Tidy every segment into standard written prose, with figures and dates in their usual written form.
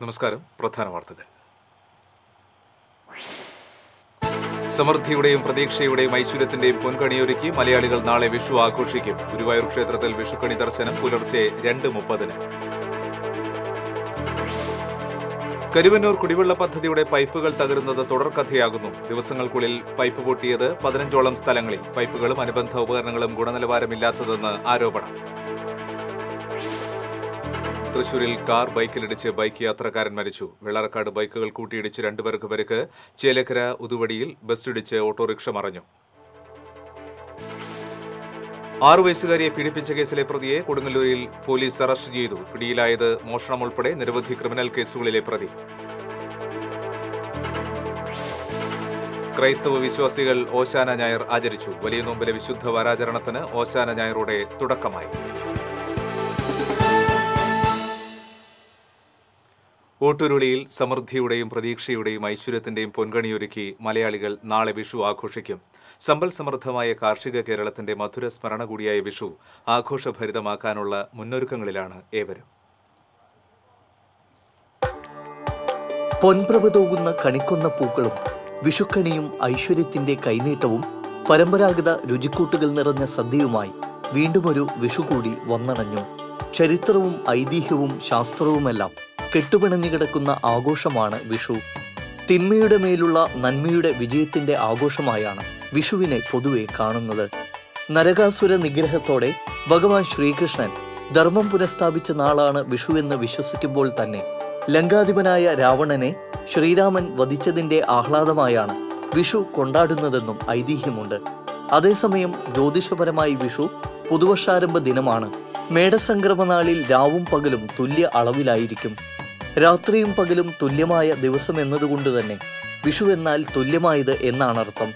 നമസ്കാരം. പ്രധാന വാർത്തകൾ. സമൃദ്ധിയുടെയും പ്രതീക്ഷയുടെയും ഐശ്വര്യത്തിന്റെയും പൊൻകണിയൊരുക്കി മലയാളികൾ നാളെ വിഷു ആഘോഷിക്കും. ഗുരുവായൂർ ക്ഷേത്രത്തിൽ വിഷുക്കണി ദർശനം പുലർച്ചെ 2:30. കരുവന്നൂർ കുടിവെള്ള പദ്ധതിയുടെ പൈപ്പുകൾ തകരുന്നത് തുടർക്കഥയാകുന്നു. ദിവസങ്ങൾക്കുള്ളിൽ പൈപ്പ് പൊട്ടിയത് 15ഓളം സ്ഥലങ്ങളിൽ. പൈപ്പുകളും അനുബന്ധ ഉപകരണങ്ങളും ഗുണനിലവാരമില്ലാത്തതെന്ന് ആരോപണം. തൃശൂരിൽ കാർ ബൈക്കിലിടിച്ച് ബൈക്ക് യാത്രക്കാരൻ മരിച്ചു. വെള്ളറക്കാട് ബൈക്കുകൾ കൂട്ടിയിടിച്ച് 2 പേർക്ക് പരിക്ക്. ചേലക്കര ഉതുവടിയിൽ ബസ്സിടിച്ച് ഓട്ടോറിക്ഷ മറഞ്ഞു. 6 വയസ്സുകാരിയെ പീഡിപ്പിച്ച കേസിലെ പ്രതിയെ കൊടുങ്ങല്ലൂരിൽ പോലീസ് അറസ്റ്റ് ചെയ്തു. പിടിയിലായത് മോഷണം ഉൾപ്പെടെ നിരവധി ക്രിമിനൽ കേസുകളിലെ പ്രതി. ക്രൈസ്തവ വിശ്വാസികൾ ഓശാന ഞായർ ആചരിച്ചു. വലിയ നോമ്പിലെ വിശുദ്ധ വാരാചരണത്തിന് ഓശാന ഞായറോടെ തുടക്കമായി. ഓട്ടുരുളിയിൽ സമൃദ്ധിയുടെയും പ്രതീക്ഷയുടെയും ഐശ്വര്യത്തിന്റെയും പൊൻകണിയൊരുക്കി മലയാളികൾ നാളെ വിഷു ആഘോഷിക്കും. സമ്പൽ സമൃദ്ധമായ കാർഷിക കേരളത്തിന്റെ മധുര സ്മരണ കൂടിയായ വിഷു ആഘോഷഭരിതമാക്കാനുള്ള മുന്നൊരുക്കങ്ങളിലാണ് ഏവരും. പൊൻപ്രഭ തൂകുന്ന കണിക്കൊന്ന പൂക്കളും വിഷുക്കണിയും ഐശ്വര്യത്തിന്റെ കൈനീട്ടവും പരമ്പരാഗത രുചിക്കൂട്ടുകൾ നിറഞ്ഞ സദ്യയുമായി വീണ്ടുമൊരു വിഷു കൂടി വന്നണഞ്ഞു. ചരിത്രവും ഐതിഹ്യവും ശാസ്ത്രവുമെല്ലാം കെട്ടുപിണഞ്ഞു കിടക്കുന്ന ആഘോഷമാണ് വിഷു. തിന്മയുടെ മേലുള്ള നന്മയുടെ വിജയത്തിന്റെ ആഘോഷമായാണ് വിഷുവിനെ പൊതുവെ കാണുന്നത്. നരകാസുര നിഗ്രഹത്തോടെ ഭഗവാൻ ശ്രീകൃഷ്ണൻ ധർമ്മം പുനഃസ്ഥാപിച്ച നാളാണ് വിഷു എന്ന് വിശ്വസിക്കുമ്പോൾ തന്നെ ലങ്കാധിപനായ രാവണനെ ശ്രീരാമൻ വധിച്ചതിന്റെ ആഹ്ലാദമായാണ് വിഷു കൊണ്ടാടുന്നതെന്നും ഐതിഹ്യമുണ്ട്. അതേസമയം ജ്യോതിഷപരമായി വിഷു പുതുവർഷാരംഭ ദിനമാണ്. മേടസംക്രമനാളിൽ രാവും പകലും തുല്യ അളവിലായിരിക്കും. രാത്രിയും പകലും തുല്യമായ ദിവസം എന്നതുകൊണ്ട് തന്നെ വിഷു എന്നാൽ തുല്യമായത് എന്നാണർത്ഥം.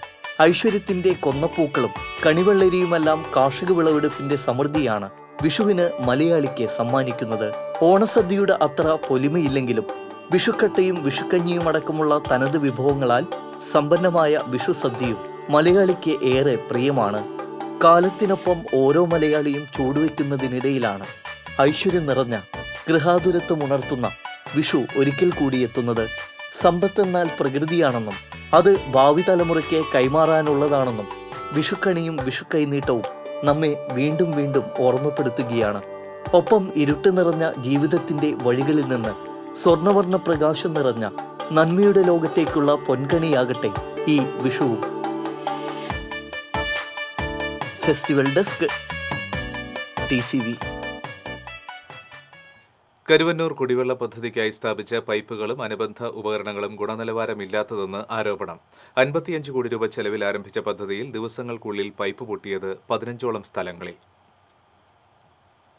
ഐശ്വര്യത്തിന്റെ കൊന്നപ്പൂക്കളും കണിവെള്ളരിയുമെല്ലാം കാർഷിക വിളവെടുപ്പിന്റെ സമൃദ്ധിയാണ് വിഷുവിന് മലയാളിക്ക് സമ്മാനിക്കുന്നത്. ഓണസദ്യയുടെ അത്ര പൊലിമയില്ലെങ്കിലും വിഷുക്കട്ടയും വിഷുക്കഞ്ഞിയും അടക്കമുള്ള തനത് വിഭവങ്ങളാൽ സമ്പന്നമായ വിഷു സദ്യയും മലയാളിക്ക് ഏറെ പ്രിയമാണ്. കാലത്തിനൊപ്പം ഓരോ മലയാളിയും ചൂടുവെക്കുന്നതിനിടയിലാണ് ഐശ്വര്യം നിറഞ്ഞ ഗൃഹാതുരത്വം ഉണർത്തുന്ന വിഷു ഒരിക്കൽ കൂടി എത്തുന്നത്. സമ്പത്തെന്നാൽ പ്രകൃതിയാണെന്നും അത് ഭാവി തലമുറയ്ക്ക് കൈമാറാനുള്ളതാണെന്നും വിഷുക്കണിയും വിഷുക്കൈനീട്ടവും നമ്മെ വീണ്ടും വീണ്ടും ഓർമ്മപ്പെടുത്തുകയാണ്. ഒപ്പം ഇരുട്ട് നിറഞ്ഞ ജീവിതത്തിന്റെ വഴികളിൽ നിന്ന് സ്വർണ്ണവർണ്ണ പ്രകാശം നിറഞ്ഞ നന്മയുടെ ലോകത്തേക്കുള്ള പൊൻകണിയാകട്ടെ ഈ വിഷുവും. Festival desk, TCV. കരുവന്നൂർ കുടിവെള്ള പദ്ധതിക്കായി സ്ഥാപിച്ച പൈപ്പുകളും അനുബന്ധ ഉപകരണങ്ങളും ഗുണനിലവാരമില്ലാത്തതെന്ന് ആരോപണം. 55 കോടി രൂപ ചെലവിൽ ആരംഭിച്ച പദ്ധതിയിൽ ദിവസങ്ങൾക്കുള്ളിൽ പൈപ്പ് പൊട്ടിയത് 15ഓളം സ്ഥലങ്ങളിൽ.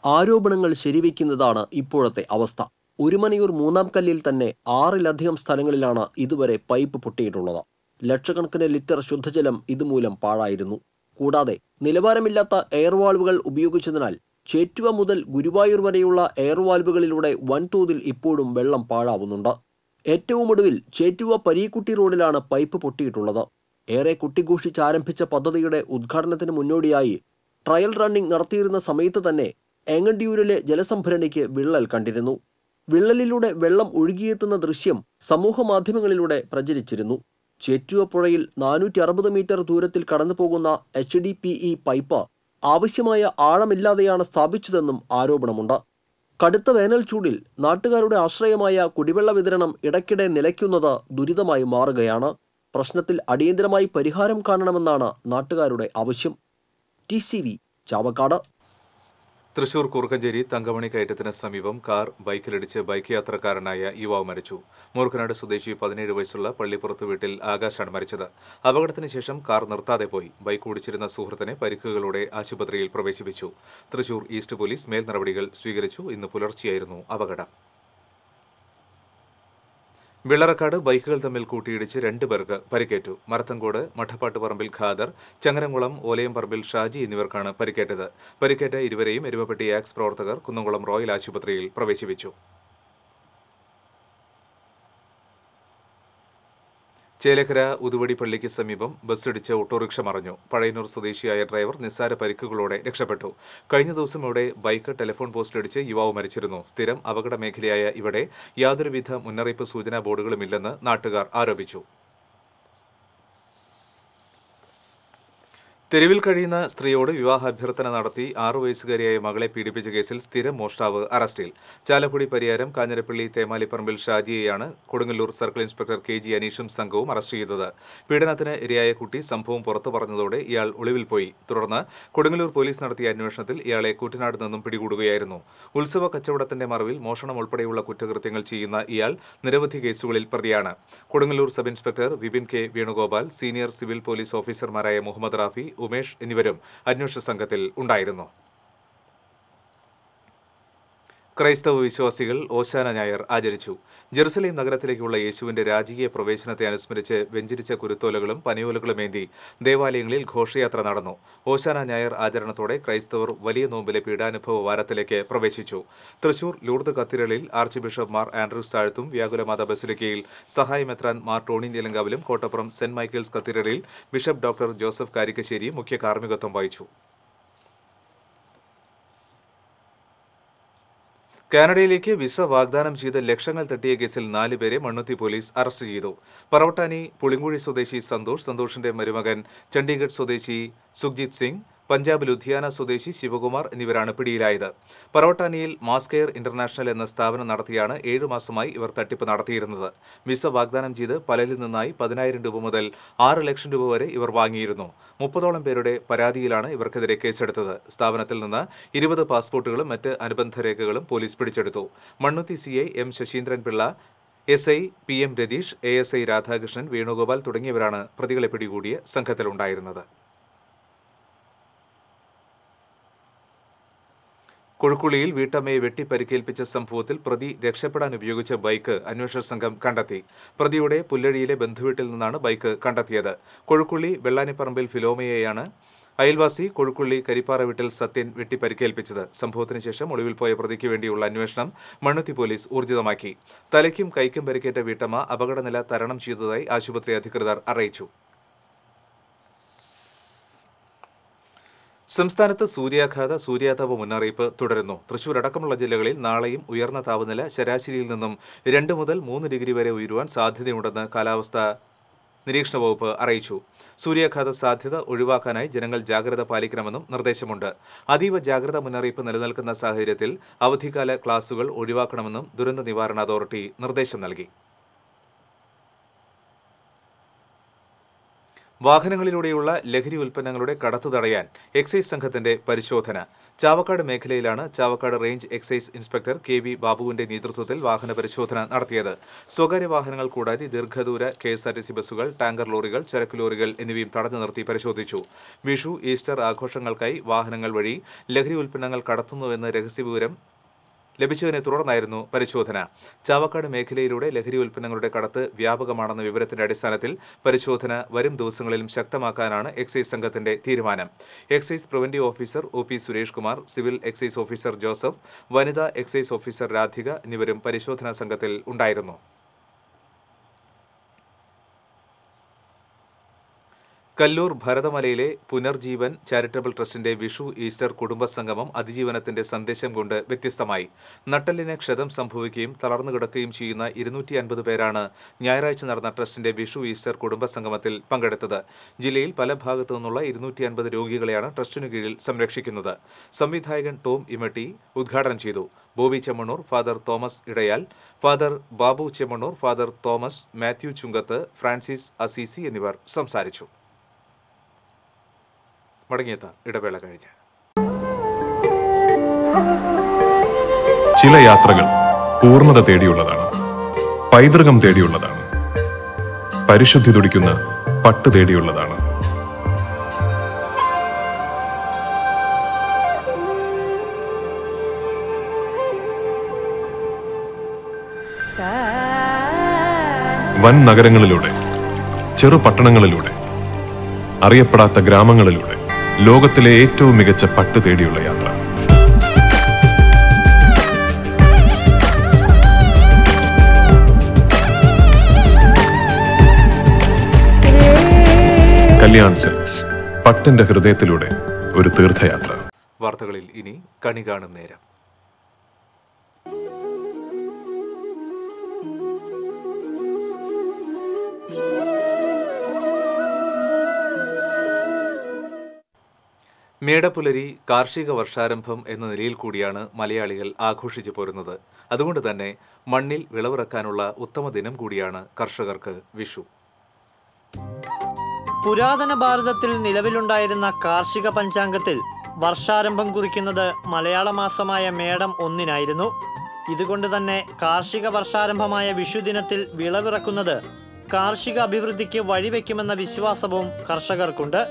ആരോപണങ്ങൾ ശരിവെക്കുന്നതാണ് ഇപ്പോഴത്തെ അവസ്ഥ. ഒരുമനയൂർ 3-ാം കല്ലിൽ തന്നെ 6-ലധികം സ്ഥലങ്ങളിലാണ് ഇതുവരെ പൈപ്പ് പൊട്ടിയിട്ടുള്ളത്. ലക്ഷക്കണക്കിന് ലിറ്റർ ശുദ്ധജലം ഇതുമൂലം പാഴായിരുന്നു. കൂടാതെ നിലവാരമില്ലാത്ത എയർവാൾവുകൾ ഉപയോഗിച്ചതിനാൽ ചേറ്റുവ മുതൽ ഗുരുവായൂർ വരെയുള്ള എയർവാൽവുകളിലൂടെ വൻതോതിൽ ഇപ്പോഴും വെള്ളം പാഴാവുന്നുണ്ട്. ഏറ്റവും ഒടുവിൽ ചേറ്റുവ പരീക്കുട്ടി റോഡിലാണ് പൈപ്പ് പൊട്ടിയിട്ടുള്ളത്. ഏറെ കുട്ടിഘോഷിച്ച് ആരംഭിച്ച പദ്ധതിയുടെ ഉദ്ഘാടനത്തിന് മുന്നോടിയായി ട്രയൽ റണ്ണിംഗ് നടത്തിയിരുന്ന സമയത്ത് തന്നെ ഏങ്ങണ്ടിയൂരിലെ ജലസംഭരണിക്ക് വിള്ളൽ കണ്ടിരുന്നു. വിള്ളലിലൂടെ വെള്ളം ഒഴുകിയെത്തുന്ന ദൃശ്യം സമൂഹ മാധ്യമങ്ങളിലൂടെ പ്രചരിച്ചിരുന്നു. ചേറ്റുവ പുഴയിൽ 460 മീറ്റർ ദൂരത്തിൽ കടന്നുപോകുന്ന HDPE പൈപ്പ് ആവശ്യമായ ആഴമില്ലാതെയാണ് സ്ഥാപിച്ചതെന്നും ആരോപണമുണ്ട്. കടുത്ത വേനൽ ചൂടിൽ നാട്ടുകാരുടെ ആശ്രയമായ കുടിവെള്ള വിതരണം ഇടയ്ക്കിടെ നിലയ്ക്കുന്നത് ദുരിതമായി മാറുകയാണ്. പ്രശ്നത്തിൽ അടിയന്തരമായി പരിഹാരം കാണണമെന്നാണ് നാട്ടുകാരുടെ ആവശ്യം. TCV ചാവക്കാട്. തൃശൂർ കുറുക്കഞ്ചേരി തങ്കമണി കയറ്റത്തിന് സമീപം കാർ ബൈക്കിലിടിച്ച് ബൈക്ക് യാത്രക്കാരനായ യുവാവ് മരിച്ചു. മൂർക്കനാട് സ്വദേശി 17 വയസ്സുള്ള പള്ളിപ്പുറത്ത് വീട്ടിൽ ആകാശാണ് മരിച്ചത്. അപകടത്തിന് ശേഷം കാർ നിർത്താതെ പോയി. ബൈക്ക് ഓടിച്ചിരുന്ന സുഹൃത്തിനെ പരിക്കുകളോടെ ആശുപത്രിയിൽ പ്രവേശിപ്പിച്ചു. തൃശൂർ ഈസ്റ്റ് പോലീസ് മേൽ നടപടികൾ സ്വീകരിച്ചു. ഇന്ന് പുലർച്ചെയായിരുന്നു അപകടം. വെള്ളറക്കാട് ബൈക്കുകൾ തമ്മിൽ കൂട്ടിയിടിച്ച് 2 പേർക്ക് പരിക്കേറ്റു. മരത്തങ്കോട് മഠപ്പാട്ട് പറമ്പിൽ ഖാദർ, ചങ്ങരംകുളം ഓലയം പറമ്പിൽ ഷാജി എന്നിവർക്കാണ് പരിക്കേറ്റത്. പരിക്കേറ്റ ഇരുവരെയും എരുമപ്പെട്ടി ആക്സ് പ്രവർത്തകർ കുന്നംകുളം റോയൽ ആശുപത്രിയിൽ പ്രവേശിപ്പിച്ചു. ചേലക്കര ഉതുവടി പള്ളിക്ക് സമീപം ബസ്സിടിച്ച് ഓട്ടോറിക്ഷ മറിഞ്ഞു. പഴയന്നൂർ സ്വദേശിയായ ഡ്രൈവർ നിസ്സാര പരിക്കുകളോടെ രക്ഷപ്പെട്ടു. കഴിഞ്ഞ ദിവസം ഇവിടെ ബൈക്ക് ടെലിഫോൺ പോസ്റ്റിലിടിച്ച് യുവാവ് മരിച്ചിരുന്നു. സ്ഥിരം അപകട മേഖലയായ ഇവിടെ യാതൊരുവിധ മുന്നറിയിപ്പ് സൂചനാ ബോർഡുകളുമില്ലെന്ന് നാട്ടുകാർ ആരോപിച്ചു. തെരുവിൽ കഴിയുന്ന സ്ത്രീയോട് വിവാഹാഭ്യർത്ഥന നടത്തി 6 വയസ്സുകാരിയായ മകളെ പീഡിപ്പിച്ച കേസിൽ സ്ഥിരം മോഷ്ടാവ് അറസ്റ്റിൽ. ചാലക്കുടി പരിയാരം കാഞ്ഞിരപ്പള്ളി തേമാലിപ്പറമ്പിൽ ഷാജിയെയാണ് കൊടുങ്ങല്ലൂർ സർക്കിൾ ഇൻസ്പെക്ടർ KG അനീഷും സംഘവും അറസ്റ്റ് ചെയ്തത്. പീഡനത്തിന് ഇരയായ കുട്ടി സംഭവം പുറത്തു പറഞ്ഞതോടെ ഇയാൾ ഒളിവിൽ പോയി. തുടർന്ന് കൊടുങ്ങല്ലൂർ പോലീസ് നടത്തിയ അന്വേഷണത്തിൽ ഇയാളെ കൂറ്റനാട് നിന്നും പിടികൂടുകയായിരുന്നു. ഉത്സവ കച്ചവടത്തിന്റെ മറവിൽ മോഷണം ഉൾപ്പെടെയുള്ള കുറ്റകൃത്യങ്ങൾ ചെയ്യുന്ന ഇയാൾ നിരവധി കേസുകളിൽ പ്രതിയാണ്. Kodungallur sub inspector Vipin K Venugopal, senior civil police ഓഫീസർമാരായ മുഹമ്മദ് റാഫി, ഉമേഷ് എന്നിവരും അന്വേഷണ സംഘത്തിൽ ഉണ്ടായിരുന്നു. ക്രൈസ്തവ വിശ്വാസികൾ ഓശാന ഞായർ ആചരിച്ചു. ജെറുസലേം നഗരത്തിലേക്കുള്ള യേശുവിന്റെ രാജകീയ പ്രവേശനത്തെ അനുസ്മരിച്ച് വെഞ്ചരിച്ച കുരുത്തോലകളും പനിയോലകളുമേന്തി ദേവാലയങ്ങളിൽ ഘോഷയാത്ര നടന്നു. ഓശാന ഞായർ ആചരണത്തോടെ ക്രൈസ്തവർ വലിയ നോമ്പിലെ പീഡാനുഭവ വാരത്തിലേക്ക് പ്രവേശിച്ചു. തൃശൂർ ലൂർദ് കത്തീഡ്രലിൽ ആർച്ച് ബിഷപ്പ് മാർ ആൻഡ്രൂസ് താഴത്തും വ്യാകുലമാത ബസിലിക്കയിൽ സഹായമെത്രാൻ മാർ ടോണി നിലങ്കാവിലും കോട്ടപ്പുറം സെന്റ് മൈക്കിൾസ് കത്തീഡ്രലിൽ ബിഷപ്പ് ഡോക്ടർ ജോസഫ് കാരിക്കശ്ശേരി മുഖ്യ കാർമ്മികത്വം വഹിച്ചു. കാനഡയിലേക്ക് വിസ വാഗ്ദാനം ചെയ്ത് ലക്ഷങ്ങൾ തട്ടിയ കേസിൽ 4 പേരെ മണ്ണുത്തി പോലീസ് അറസ്റ്റ് ചെയ്തു. പറവട്ടാനി പുളിങ്കുഴി സ്വദേശി സന്തോഷിന്റെ മരുമകൻ ചണ്ഡീഗഡ് സ്വദേശി സുഖ്ജിത് സിംഗ്, പഞ്ചാബ് ലുധിയാന സ്വദേശി ശിവകുമാർ എന്നിവരാണ് പിടിയിലായത്. പറവട്ടാനിയിൽ മാസ് കെയർ ഇന്റർനാഷണൽ എന്ന സ്ഥാപനം നടത്തിയാണ് 7 മാസമായി ഇവർ തട്ടിപ്പ് നടത്തിയിരുന്നത്. വിസ വാഗ്ദാനം ചെയ്ത് പലരിൽ നിന്നായി 10,000 രൂപ മുതൽ 6 ലക്ഷം രൂപ വരെ ഇവർ വാങ്ങിയിരുന്നു. 30ഓളം പേരുടെ പരാതിയിലാണ് ഇവർക്കെതിരെ കേസെടുത്തത്. സ്ഥാപനത്തിൽ നിന്ന് 20 പാസ്പോർട്ടുകളും മറ്റ് അനുബന്ധ രേഖകളും പോലീസ് പിടിച്ചെടുത്തു. Mannuthy CI M Saseendran Pillai, SI PM Ratheesh, ASI Radhakrishnan, Venugopal തുടങ്ങിയവരാണ് പ്രതികളെ പിടികൂടിയ സംഘത്തിലുണ്ടായിരുന്നത്. കൊഴുക്കുള്ളിയിൽ വീട്ടമ്മയെ വെട്ടിപ്പരിക്കേൽപ്പിച്ച സംഭവത്തിൽ പ്രതി രക്ഷപ്പെടാൻ ഉപയോഗിച്ച ബൈക്ക് അന്വേഷണ സംഘം കണ്ടെത്തി. പ്രതിയുടെ പുല്ലഴിയിലെ ബന്ധുവീട്ടിൽ നിന്നാണ് ബൈക്ക് കണ്ടെത്തിയത്. കൊഴുക്കുള്ളി വെള്ളാനിപ്പറമ്പിൽ ഫിലോമയെയാണ് അയൽവാസി കൊഴുക്കുള്ളി കരിപ്പാറ വീട്ടിൽ സത്യൻ വെട്ടിപ്പരിക്കേൽപ്പിച്ചത്. സംഭവത്തിന് ശേഷം ഒളിവിൽ പോയ പ്രതിക്ക് വേണ്ടിയുള്ള അന്വേഷണം മണ്ണുത്തി പോലീസ് ഊർജിതമാക്കി. തലയ്ക്കും കൈക്കും പരിക്കേറ്റ വീട്ടമ്മ അപകടനില തരണം ചെയ്തതായി ആശുപത്രി അധികൃതർ അറിയിച്ചു. സംസ്ഥാനത്ത് സൂര്യാതപ മുന്നറിയിപ്പ് തുടരുന്നു. തൃശൂർ അടക്കമുള്ള ജില്ലകളിൽ നാളെയും ഉയർന്ന താപനില ശരാശരിയിൽ നിന്നും 2 മുതൽ 3 ഡിഗ്രി വരെ ഉയരുവാൻ സാധ്യതയുണ്ടെന്ന് കാലാവസ്ഥാ നിരീക്ഷണ വകുപ്പ് അറിയിച്ചു. സൂര്യാഘാത സാധ്യത ഒഴിവാക്കാനായി ജനങ്ങൾ ജാഗ്രത പാലിക്കണമെന്നും നിർദ്ദേശമുണ്ട്. അതീവ ജാഗ്രതാ മുന്നറിയിപ്പ് നിലനിൽക്കുന്ന സാഹചര്യത്തിൽ അവധിക്കാല ക്ലാസുകൾ ഒഴിവാക്കണമെന്നും ദുരന്ത നിവാരണ അതോറിറ്റി നിർദ്ദേശം നൽകി. വാഹനങ്ങളിലൂടെയുള്ള ലഹരി ഉൽപ്പന്നങ്ങളുടെ കടത്തു തടയാൻ എക്സൈസ് സംഘത്തിന്റെ പരിശോധന. ചാവക്കാട് മേഖലയിലാണ് Chavakkad range excise inspector KV ബാബുവിന്റെ നേതൃത്വത്തിൽ വാഹന പരിശോധന നടത്തിയത്. സ്വകാര്യ വാഹനങ്ങൾ കൂടാതെ ദീർഘദൂര KSRTC ബസ്സുകൾ, ടാങ്കർ ലോറികൾ, ചരക്ക് ലോറികൾ എന്നിവയും തടഞ്ഞു നിർത്തി പരിശോധിച്ചു. വിഷു, ഈസ്റ്റർ ആഘോഷങ്ങൾക്കായി വാഹനങ്ങൾ വഴി ലഹരി ഉൽപ്പന്നങ്ങൾ കടത്തുന്നുവെന്ന് രഹസ്യവിവരം ലഭിച്ചതിനെ തുടർന്നായിരുന്നു പരിശോധന. ചാവക്കാട് മേഖലയിലൂടെ ലഹരി ഉൽപ്പന്നങ്ങളുടെ കടത്ത് വ്യാപകമാണെന്ന വിവരത്തിന്റെ അടിസ്ഥാനത്തിൽ പരിശോധന വരും ദിവസങ്ങളിലും ശക്തമാക്കാനാണ് എക്സൈസ് സംഘത്തിന്റെ തീരുമാനം. Excise preventive officer OP Suresh Kumar, civil excise officer Joseph, വനിതാ എക്സൈസ് ഓഫീസർ രാധിക എന്നിവരും പരിശോധനാ സംഘത്തിൽ ഉണ്ടായിരുന്നു. കല്ലൂർ ഭരതമലയിലെ പുനർജീവൻ ചാരിറ്റബിൾ ട്രസ്റ്റിന്റെ വിഷു ഈസ്റ്റർ കുടുംബസംഗമം അതിജീവനത്തിന്റെ സന്ദേശം കൊണ്ട് വ്യത്യസ്തമായി. നട്ടെല്ലിന് ക്ഷതം സംഭവിക്കുകയും തളർന്നു കിടക്കുകയും ചെയ്യുന്ന 250 പേരാണ് ഞായറാഴ്ച നടന്ന ട്രസ്റ്റിന്റെ വിഷു ഈസ്റ്റർ കുടുംബസംഗമത്തിൽ പങ്കെടുത്തത്. ജില്ലയിൽ പല ഭാഗത്തു നിന്നുള്ള 250 രോഗികളെയാണ് ട്രസ്റ്റിനു കീഴിൽ സംരക്ഷിക്കുന്നത്. സംവിധായകൻ ടോം ഇമട്ടി ഉദ്ഘാടനം ചെയ്തു. Bobby Chemmanur, father Thomas Idayal, father Babu Chemmanur, father Thomas, Mathew Chunkath, Francis Assisi എന്നിവർ സംസാരിച്ചു. മടങ്ങിയെത്താം ഇടവേള കഴിഞ്ഞ്. ചില യാത്രകൾ പൂർണ്ണത തേടിയുള്ളതാണ്, പൈതൃകം തേടിയുള്ളതാണ്, പരിശുദ്ധി തുടിക്കുന്ന പട്ട് തേടിയുള്ളതാണ്. വൻ നഗരങ്ങളിലൂടെ, ചെറു പട്ടണങ്ങളിലൂടെ, അറിയപ്പെടാത്ത ഗ്രാമങ്ങളിലൂടെ ലോകത്തിലെ ഏറ്റവും മികച്ച പട്ട് തേടിയുള്ള യാത്ര. കല്യാൺ സിൽക്സ്, പട്ടിന്റെ ഹൃദയത്തിലൂടെ ഒരു തീർത്ഥയാത്ര. വാർത്തകളിൽ ഇനി കണി കാണും നേരം. മേടപ്പുലരി കാർഷിക വർഷാരംഭം എന്ന നിലയിൽ കൂടിയാണ് മലയാളികൾ ആഘോഷിച്ചു പോരുന്നത്. അതുകൊണ്ട് തന്നെ മണ്ണിൽ വിളവിറക്കാനുള്ള ഉത്തമ ദിനം കൂടിയാണ് കർഷകർക്ക് വിഷു. പുരാതന ഭാരതത്തിൽ നിലവിലുണ്ടായിരുന്ന കാർഷിക പഞ്ചാംഗത്തിൽ വർഷാരംഭം കുറിക്കുന്നത് മലയാള മാസമായ മേടം 1-നായിരുന്നു. ഇതുകൊണ്ട് തന്നെ കാർഷിക വർഷാരംഭമായ വിഷുദിനത്തിൽ വിളവിറക്കുന്നത് കാർഷിക അഭിവൃദ്ധിക്ക് വഴിവെക്കുമെന്ന വിശ്വാസവും കർഷകർക്കുണ്ട്.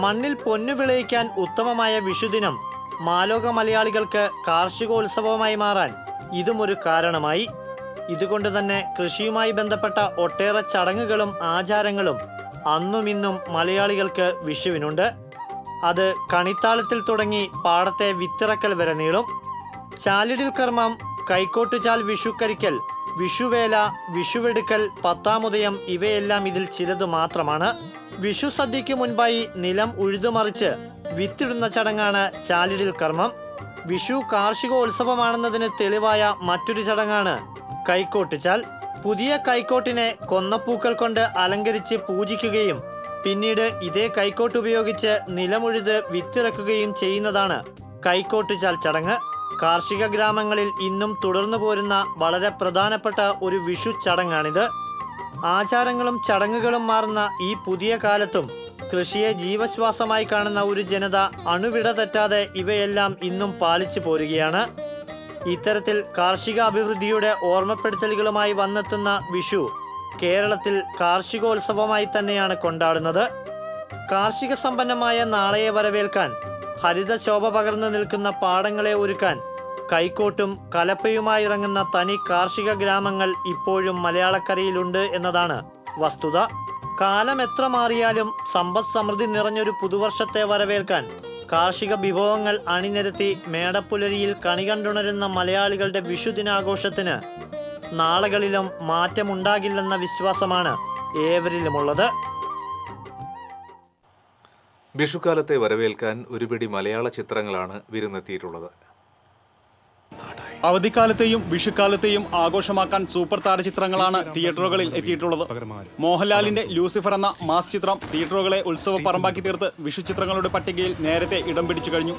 മണ്ണിൽ പൊന്നു വിളയിക്കാൻ ഉത്തമമായ വിഷുദിനം മാലോക മലയാളികൾക്ക് കാർഷികോത്സവമായി മാറാൻ ഇതും ഒരു കാരണമായി. ഇതുകൊണ്ട് തന്നെ കൃഷിയുമായി ബന്ധപ്പെട്ട ഒട്ടേറെ ചടങ്ങുകളും ആചാരങ്ങളും അന്നും ഇന്നും മലയാളികൾക്ക് വിഷുവിനുണ്ട്. അത് കണിത്താളത്തിൽ തുടങ്ങി പാടത്തെ വിത്തിറക്കൽ വരെ നീളും. ചാലിടിൽ കർമ്മം, കൈക്കോട്ടുചാൽ വിഷുക്കരിക്കൽ, വിഷുവേല, വിഷുവെടുക്കൽ, പത്താമുദയം ഇവയെല്ലാം ഇതിൽ ചിലത് മാത്രമാണ്. വിഷു സദ്യയ്ക്ക് മുൻപായി നിലം ഉഴുതുമറിച്ച് വിത്തിടുന്ന ചടങ്ങാണ് ചാലിടിൽ കർമ്മം. വിഷു കാർഷികോത്സവമാണെന്നതിന് തെളിവായ മറ്റൊരു ചടങ്ങാണ് കൈക്കോട്ടുചാൽ. പുതിയ കൈക്കോട്ടിനെ കൊന്നപ്പൂക്കൾ കൊണ്ട് അലങ്കരിച്ച് പൂജിക്കുകയും പിന്നീട് ഇതേ കൈക്കോട്ട് ഉപയോഗിച്ച് നിലമുഴുത് വിത്തിറക്കുകയും ചെയ്യുന്നതാണ് കൈക്കോട്ടുചാൽ ചടങ്ങ്. കാർഷിക ഗ്രാമങ്ങളിൽ ഇന്നും തുടർന്നു പോരുന്ന വളരെ പ്രധാനപ്പെട്ട ഒരു വിഷു ചടങ്ങാണിത്. ആചാരങ്ങളും ചടങ്ങുകളും മാറുന്ന ഈ പുതിയ കാലത്തും കൃഷിയെ ജീവശ്വാസമായി കാണുന്ന ഒരു ജനത അണുവിട തെറ്റാതെ ഇവയെല്ലാം ഇന്നും പാലിച്ചു പോരുകയാണ്. ഇത്തരത്തിൽ കാർഷിക അഭിവൃദ്ധിയുടെ ഓർമ്മപ്പെടുത്തലുകളുമായി വന്നെത്തുന്ന വിഷു കേരളത്തിൽ കാർഷികോത്സവമായി തന്നെയാണ് കൊണ്ടാടുന്നത്. കാർഷിക സമ്പന്നമായ നാളെയെ വരവേൽക്കാൻ, ഹരിതശോഭ പകർന്നു നിൽക്കുന്ന പാടങ്ങളെ ഒരുക്കാൻ കൈക്കോട്ടും കലപ്പയുമായി ഇറങ്ങുന്ന തനി കാർഷിക ഗ്രാമങ്ങൾ ഇപ്പോഴും മലയാളക്കരയിലുണ്ട് എന്നതാണ് വസ്തുത. കാലം എത്ര മാറിയാലും സമ്പദ് സമൃദ്ധി നിറഞ്ഞൊരു പുതുവർഷത്തെ വരവേൽക്കാൻ കാർഷിക വിഭവങ്ങൾ അണിനിരത്തി മേടപ്പുലരിയിൽ കണി കണ്ടുണരുന്ന മലയാളികളുടെ വിഷുദിനാഘോഷത്തിന് നാളുകളിലും മാറ്റമുണ്ടാകില്ലെന്ന വിശ്വാസമാണ് ഏവരിലുമുള്ളത്. വിഷുക്കാലത്തെ വരവേൽക്കാൻ ഒരുപിടി മലയാള ചിത്രങ്ങളാണ് വിരുന്നെത്തിയിട്ടുള്ളത്. അവധിക്കാലത്തെയും വിഷുക്കാലത്തെയും ആഘോഷമാക്കാൻ സൂപ്പർ താരചിത്രങ്ങളാണ് തിയേറ്ററുകളിൽ എത്തിയിട്ടുള്ളത്. മോഹൻലാലിന്റെ ലൂസിഫർ എന്ന മാസ് ചിത്രം തിയേറ്ററുകളെ ഉത്സവ പറമ്പാക്കി തീർത്ത് വിഷു ചിത്രങ്ങളുടെ പട്ടികയിൽ നേരത്തെ ഇടം പിടിച്ചു കഴിഞ്ഞു.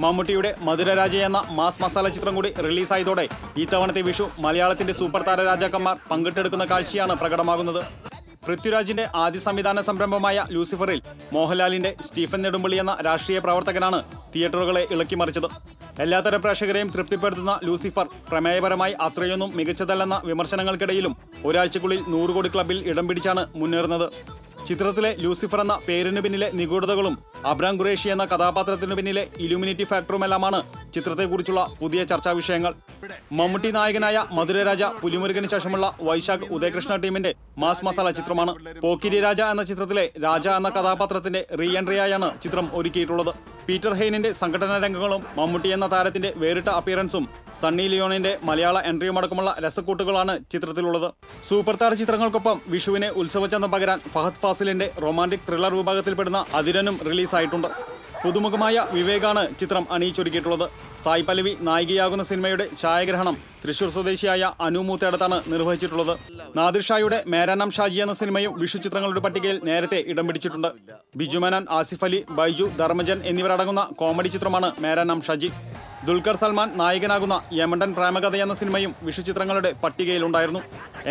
മമ്മൂട്ടിയുടെ മധുരരാജ എന്ന മാസ് മസാല ചിത്രം കൂടി റിലീസായതോടെ ഇത്തവണത്തെ വിഷു മലയാളത്തിന്റെ സൂപ്പർ താര രാജാക്കന്മാർ പങ്കിട്ടെടുക്കുന്ന കാഴ്ചയാണ് പ്രകടമാകുന്നത്. പൃഥ്വിരാജിന്റെ ആദ്യ സംവിധാന സംരംഭമായ ലൂസിഫറിൽ മോഹൻലാലിന്റെ സ്റ്റീഫൻ നെടുമ്പള്ളി എന്ന രാഷ്ട്രീയ പ്രവർത്തകനാണ് തിയേറ്ററുകളെ ഇളക്കിമറിച്ചത്. എല്ലാത്തരം പ്രേക്ഷകരെയും തൃപ്തിപ്പെടുത്തുന്ന ലൂസിഫർ പ്രമേയപരമായി അത്രയൊന്നും മികച്ചതല്ലെന്ന വിമർശനങ്ങൾക്കിടയിലും ഒരാഴ്ചക്കുള്ളിൽ 100 കോടി ക്ലബിൽ ഇടം പിടിച്ചാണ് മുന്നേറുന്നത്. ചിത്രത്തിലെ ലൂസിഫർ എന്ന പേരിന് പിന്നിലെ നിഗൂഢതകളും അബ്രാം ഖുറേഷി എന്ന കഥാപാത്രത്തിനു പിന്നിലെ ഇലുമിനിറ്റി ഫാക്ടറുമെല്ലാമാണ് ചിത്രത്തെക്കുറിച്ചുള്ള പുതിയ ചർച്ചാ വിഷയങ്ങൾ. മമ്മൂട്ടി നായകനായ മധുരരാജ പുലിമുരുകന് ശേഷമുള്ള വൈശാഖ് ഉദയകൃഷ്ണ ടീമിന്റെ മാസ് മസാല ചിത്രമാണ്. പോക്കിരി രാജ എന്ന ചിത്രത്തിലെ രാജ എന്ന കഥാപാത്രത്തിന്റെ റീ എൻട്രിയായാണ് ചിത്രം ഒരുക്കിയിട്ടുള്ളത്. പീറ്റർ ഹെയ്നിന്റെ സംഘടനാ രംഗങ്ങളും മമ്മൂട്ടി എന്ന താരത്തിന്റെ വേറിട്ട അപ്പിയറൻസും സണ്ണി ലിയോണിന്റെ മലയാള എൻട്രിയുമടക്കമുള്ള രസക്കൂട്ടുകളാണ് ചിത്രത്തിലുള്ളത്. സൂപ്പർ താര ചിത്രങ്ങൾക്കൊപ്പം വിഷുവിനെ ഉത്സവചന്തം പകരാൻ ഫഹദ് ഫാസിലിന്റെ റൊമാന്റിക് ത്രില്ലർ വിഭാഗത്തിൽപ്പെടുന്ന അതിരനും റിലീസായിട്ടുണ്ട്. പുതുമുഖമായ വിവേകാണ് ചിത്രം അണിയിച്ചൊരുക്കിയിട്ടുള്ളത്. സായ് പല്ലവി നായികയാകുന്ന സിനിമയുടെ ഛായാഗ്രഹണം തൃശൂർ സ്വദേശിയായ അനു മൂത്തേടത്താണ് നിർവഹിച്ചിട്ടുള്ളത്. നാദിർ ഷായുടെ മേരാനാം ഷാജി എന്ന സിനിമയും വിഷു ചിത്രങ്ങളുടെ പട്ടികയിൽ നേരത്തെ ഇടം പിടിച്ചിട്ടുണ്ട്. ബിജു മേനോൻ, ആസിഫ് അലി, ബൈജു, ധർമ്മജൻ എന്നിവരടങ്ങുന്ന കോമഡി ചിത്രമാണ് മേരാനാം ഷാജി. ദുൽഖർ സൽമാൻ നായകനാകുന്ന യമണ്ടൻ പ്രേമകഥ എന്ന സിനിമയും വിഷു ചിത്രങ്ങളുടെ പട്ടികയിലുണ്ടായിരുന്നു.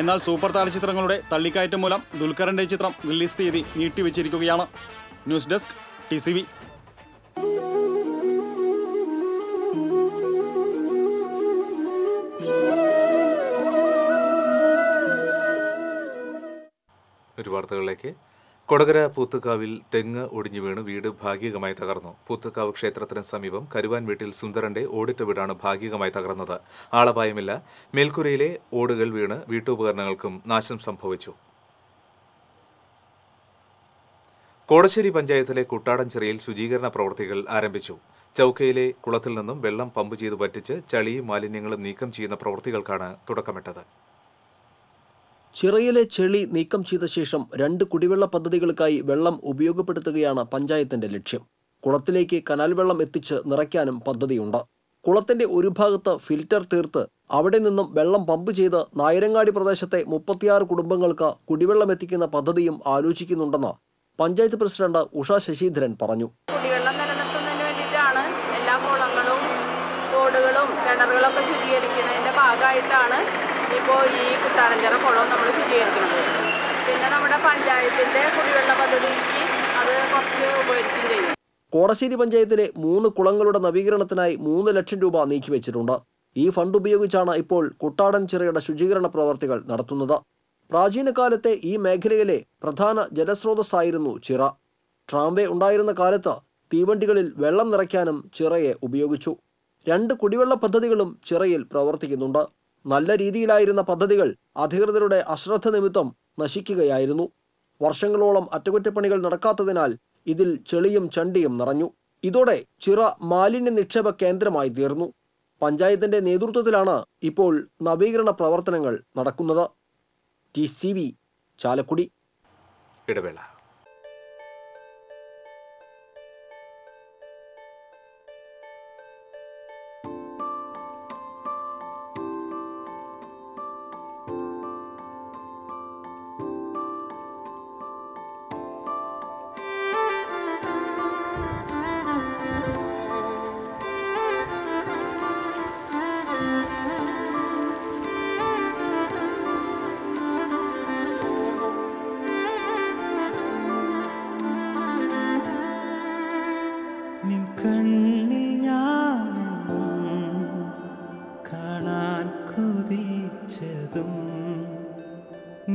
എന്നാൽ സൂപ്പർ താര ചിത്രങ്ങളുടെ തള്ളിക്കയറ്റം മൂലം ദുൽഖറിന്റെ ചിത്രം റിലീസ് തീയതി നീട്ടിവെച്ചിരിക്കുകയാണ്. News desk TCV. ഒരു വാർത്തകളിലേക്ക്. കൊടകര പൂത്തുക്കാവിൽ തെങ്ങ് ഒടിഞ്ഞു വീണ് വീട് ഭാഗികമായി തകർന്നു. പൂത്തുക്കാവ് ക്ഷേത്രത്തിന് സമീപം കരുവാൻ വീട്ടിൽ സുന്ദരന്റെ ഓടിട്ട വീടാണ് ഭാഗികമായി തകർന്നത്. ആളപായമില്ല. മേൽക്കുരയിലെ ഓടുകൾ വീണ് വീട്ടുപകരണങ്ങൾക്കും നാശം സംഭവിച്ചു. കോടശ്ശേരി പഞ്ചായത്തിലെ കുട്ടാടൻചിറയിൽ ശുചീകരണ പ്രവൃത്തികൾ ആരംഭിച്ചു. ചൌക്കയിലെ കുളത്തിൽ നിന്നും വെള്ളം പമ്പ് ചെയ്ത് വറ്റിച്ച് ചളിയും മാലിന്യങ്ങളും നീക്കം ചെയ്യുന്ന പ്രവൃത്തികൾക്കാണ് തുടക്കമിട്ടത്. ചിറയിലെ ചെളി നീക്കം ചെയ്ത ശേഷം 2 കുടിവെള്ള പദ്ധതികൾക്കായി വെള്ളം ഉപയോഗപ്പെടുത്തുകയാണ് പഞ്ചായത്തിന്റെ ലക്ഷ്യം. കുളത്തിലേക്ക് കനാൽ വെള്ളം എത്തിച്ച് നിറയ്ക്കാനും പദ്ധതിയുണ്ട്. കുളത്തിന്റെ ഒരു ഭാഗത്ത് ഫിൽറ്റർ തീർത്ത് അവിടെ നിന്നും വെള്ളം പമ്പ് ചെയ്ത് നായരങ്ങാടി പ്രദേശത്തെ 36 കുടുംബങ്ങൾക്ക് കുടിവെള്ളം എത്തിക്കുന്ന പദ്ധതിയും ആലോചിക്കുന്നുണ്ടെന്ന് പഞ്ചായത്ത് പ്രസിഡന്റ് ഉഷ ശശിധരൻ പറഞ്ഞു. കുടിവെള്ളം നിലനിർത്തുന്നതിന് വേണ്ടിയിട്ടാണ് എല്ലാ കുളങ്ങളും തോടുകളും കിണറുകളൊക്കെ ശുചീകരിക്കുന്നതിന്റെ ഭാഗമായിട്ടാണ് ഇപ്പോൾ ഈ കുട്ടാടഞ്ചിറ കുളം നമ്മൾ ശുചീകരിക്കുന്നത്. പിന്നെ നമ്മുടെ പഞ്ചായത്തിന്റെ കുടിവെള്ള പദ്ധതിക്ക് അത് കുറച്ച് ഉപകരിക്കുകയും ചെയ്യും. കോടശ്ശേരി പഞ്ചായത്തിലെ 3 കുളങ്ങളുടെ നവീകരണത്തിനായി 3 ലക്ഷം രൂപ നീക്കിവെച്ചിട്ടുണ്ട്. ഈ ഫണ്ട് ഉപയോഗിച്ചാണ് ഇപ്പോൾ കുട്ടാടൻചിറയുടെ ശുചീകരണ പ്രവർത്തികൾ നടത്തുന്നത്. പ്രാചീന കാലത്തെ ഈ മേഖലയിലെ പ്രധാന ജലസ്രോതസ്സായിരുന്നു ചിറ. ട്രാംവേ ഉണ്ടായിരുന്ന കാലത്ത് തീവണ്ടികളിൽ വെള്ളം നിറയ്ക്കാനും ചിറയെ ഉപയോഗിച്ചു. 2 കുടിവെള്ള പദ്ധതികളും ചിറയിൽ പ്രവർത്തിക്കുന്നുണ്ട്. നല്ല രീതിയിലായിരുന്ന പദ്ധതികൾ അധികൃതരുടെ അശ്രദ്ധ നിമിത്തം നശിക്കുകയായിരുന്നു. വർഷങ്ങളോളം അറ്റകുറ്റപ്പണികൾ നടക്കാത്തതിനാൽ ഇതിൽ ചെളിയും ചണ്ടിയും നിറഞ്ഞു. ഇതോടെ ചിറ മാലിന്യ നിക്ഷേപ കേന്ദ്രമായി തീർന്നു. പഞ്ചായത്തിന്റെ നേതൃത്വത്തിലാണ് ഇപ്പോൾ നവീകരണ പ്രവർത്തനങ്ങൾ നടക്കുന്നത്. TCV ചാലക്കുടി. ഇടവേള.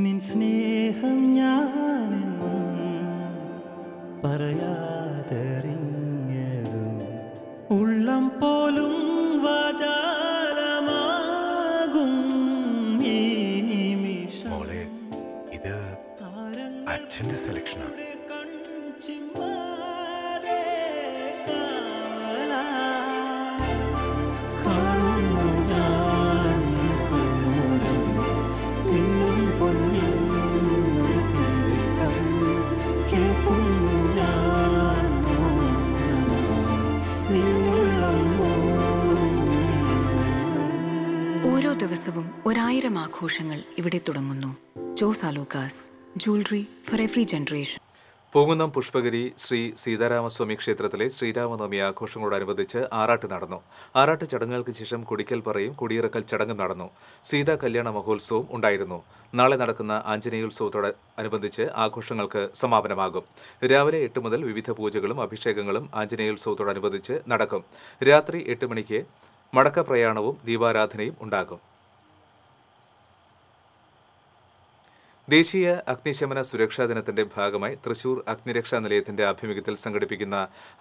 നിൻ സ്നേഹം ഞാനെന്നും പറയാതറിഞ്ഞതും ഉള്ളം പോലും വാചാലമാകും ഈ നിമിഷം. മോളെ, ഇത് അച്ഛന്റെ സെലക്ഷനാണ്. ഓരോ ദിവസവും 1000 ആഘോഷങ്ങൾ ഇവിടെ തുടങ്ങുന്നു. Jose Alukkas, jewellery for every generation. Poonkunnam Pushpagiri Shri Seetharamaswamy ക്ഷേത്രത്തിലെ ശ്രീരാമനവമി ആഘോഷങ്ങളോടനുബന്ധിച്ച് ആറാട്ട് നടന്നു. ആറാട്ട് ചടങ്ങുകൾക്ക് ശേഷം കുടിക്കൽ പറയും കുടിയിറക്കൽ ചടങ്ങും നടന്നു. സീതാ കല്യാണ മഹോത്സവം ഉണ്ടായിരുന്നു. നാളെ നടക്കുന്ന ആഞ്ജനേയോത്സവത്തോടനുബന്ധിച്ച് ആഘോഷങ്ങൾക്ക് സമാപനമാകും. രാവിലെ 8 മുതൽ വിവിധ പൂജകളും അഭിഷേകങ്ങളും ആഞ്ജനേയോത്സവത്തോടനുബന്ധിച്ച് നടക്കും. രാത്രി 8 മണിക്ക് മടക്ക പ്രയാണവും ദീപാരാധനയും ഉണ്ടാകും. ദേശീയ അഗ്നിശമന സുരക്ഷാ ദിനത്തിന്റെ ഭാഗമായി തൃശൂർ അഗ്നിരക്ഷാ നിലയത്തിന്റെ ആഭിമുഖ്യത്തിൽ സംഘടിപ്പിക്കുന്ന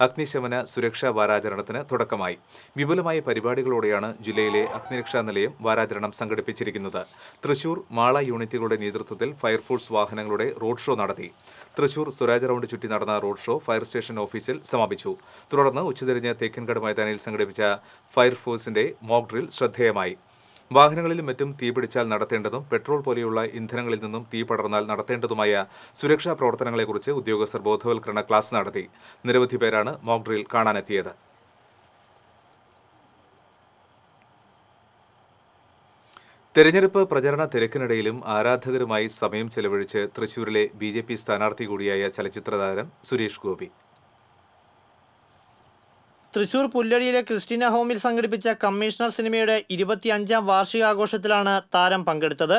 അഗ്നിശമന സുരക്ഷാ വാരാചരണത്തിന് തുടക്കമായി. വിപുലമായ പരിപാടികളോടെയാണ് ജില്ലയിലെ അഗ്നിരക്ഷാ നിലയം വാരാചരണം സംഘടിപ്പിച്ചിരിക്കുന്നത്. തൃശൂർ മാള യൂണിറ്റുകളുടെ നേതൃത്വത്തിൽ ഫയർഫോഴ്സ് വാഹനങ്ങളുടെ റോഡ് ഷോ നടത്തി. തൃശൂർ സ്വരാജ് റൗണ്ട് ചുറ്റി നടന്ന റോഡ് ഷോ ഫയർ സ്റ്റേഷൻ ഓഫീസിൽ സമാപിച്ചു. തുടർന്ന് ഉച്ചതിരിഞ്ഞ് തേക്കൻകാട് മൈതാനിയിൽ സംഘടിപ്പിച്ച ഫയർഫോഴ്സിന്റെ മോക്ക് ഡ്രിൽ ശ്രദ്ധേയമായി. വാഹനങ്ങളിലും മറ്റും തീപിടിച്ചാൽ നടത്തേണ്ടതും പെട്രോൾ പോലെയുള്ള ഇന്ധനങ്ങളിൽ നിന്നും തീ പടർന്നാൽ നടത്തേണ്ടതുമായ സുരക്ഷാ പ്രവർത്തനങ്ങളെക്കുറിച്ച് ഉദ്യോഗസ്ഥർ ബോധവൽക്കരണ ക്ലാസ് നടത്തി. നിരവധി പേരാണ് മോക്ക് ഡ്രിൽ കാണാനെത്തിയത്. തെരഞ്ഞെടുപ്പ് പ്രചരണ തിരക്കിനിടയിലും ആരാധകരുമായി സമയം ചെലവഴിച്ച് തൃശൂരിലെ BJP സ്ഥാനാർത്ഥി കൂടിയായ ചലച്ചിത്ര താരം സുരേഷ് ഗോപി. തൃശൂർ പുല്ലടിയിലെ ക്രിസ്റ്റീന ഹോമിൽ സംഘടിപ്പിച്ച കമ്മീഷണർ സിനിമയുടെ 25ാം വാർഷികാഘോഷത്തിലാണ് താരം പങ്കെടുത്തത്.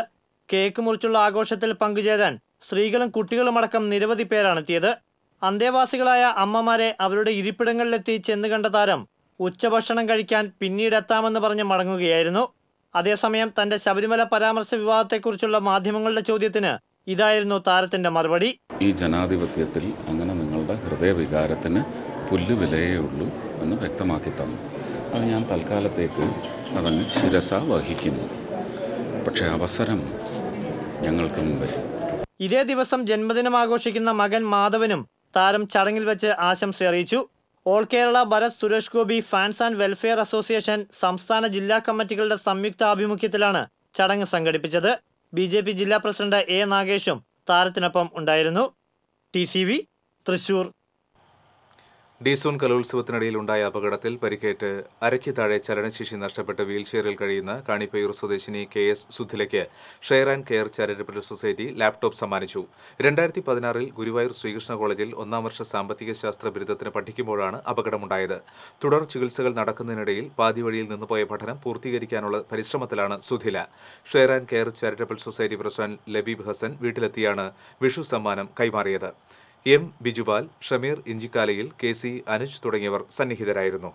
കേക്ക് മുറിച്ചുള്ള ആഘോഷത്തിൽ പങ്കുചേരാൻ സ്ത്രീകളും കുട്ടികളുമടക്കം നിരവധി പേരാണെത്തിയത്. അന്തേവാസികളായ അമ്മമാരെ അവരുടെ ഇരിപ്പിടങ്ങളിലെത്തി ചെന്ന് കണ്ട താരം ഉച്ചഭക്ഷണം കഴിക്കാൻ പിന്നീടെത്താമെന്ന് പറഞ്ഞ് മടങ്ങുകയായിരുന്നു. അതേസമയം തന്റെ ശബരിമല പരാമർശ വിവാദത്തെക്കുറിച്ചുള്ള മാധ്യമങ്ങളുടെ ചോദ്യത്തിന് ഇതായിരുന്നു താരത്തിന്റെ മറുപടി. ഈ ജനാധിപത്യത്തിൽ അങ്ങനെ നിങ്ങളുടെ ഹൃദയവികാരത്തിന് പുല്ലുവിലയേ ഉള്ളൂ എന്ന് വ്യക്തമാക്കി തന്നു. അത് ഞാൻ തൽക്കാലത്തേക്ക് അതങ്ങ് ശിരസ വഹിക്കുന്നു. പക്ഷേ അവസരം ഞങ്ങൾക്ക് മുമ്പിൽ. ഇതേ ദിവസം ജന്മദിനം ആഘോഷിക്കുന്ന മകൻ മാധവനും താരം ചടങ്ങിൽ വെച്ച് ആശംസ അറിയിച്ചു. All Kerala Bharat Suresh Gopi fans and welfare association സംസ്ഥാന ജില്ലാ കമ്മിറ്റികളുടെ സംയുക്ത ആഭിമുഖ്യത്തിലാണ് ചടങ്ങ് സംഘടിപ്പിച്ചത്. BJP ജില്ലാ പ്രസിഡന്റ് A. നാഗേഷും താരത്തിനൊപ്പം ഉണ്ടായിരുന്നു. TCV തൃശൂർ. ഡീസോൺ കലോത്സവത്തിനിടയിൽ ഉണ്ടായ അപകടത്തിൽ പരിക്കേറ്റ് അരയ്ക്ക് താഴെ ചലനശേഷി നഷ്ടപ്പെട്ട് വീൽചെയറിൽ കഴിയുന്ന കാണിപ്പയൂർ സ്വദേശിനി KS സുധിലയ്ക്ക് share and care charitable society laptop സമ്മാനിച്ചു. 2016 ഗുരുവായൂർ ശ്രീകൃഷ്ണ കോളേജിൽ 1ാം വർഷ സാമ്പത്തിക ശാസ്ത്ര ബിരുദത്തിന് പഠിക്കുമ്പോഴാണ് അപകടമുണ്ടായത്. തുടർ ചികിത്സകൾ നടക്കുന്നതിനിടയിൽ പാതിവഴിയിൽ നിന്നുപോയ പഠനം പൂർത്തീകരിക്കാനുള്ള പരിശ്രമത്തിലാണ് Sudhila. Share and care charitable society president Labeeb Hasan വീട്ടിലെത്തിയാണ് വിഷു സമ്മാനം കൈമാറിയത്. M. ബിജുപാൽ, ഷമീർ ഇഞ്ചിക്കാലയിൽ, KC അനുജ് തുടങ്ങിയവർ സന്നിഹിതരായിരുന്നു.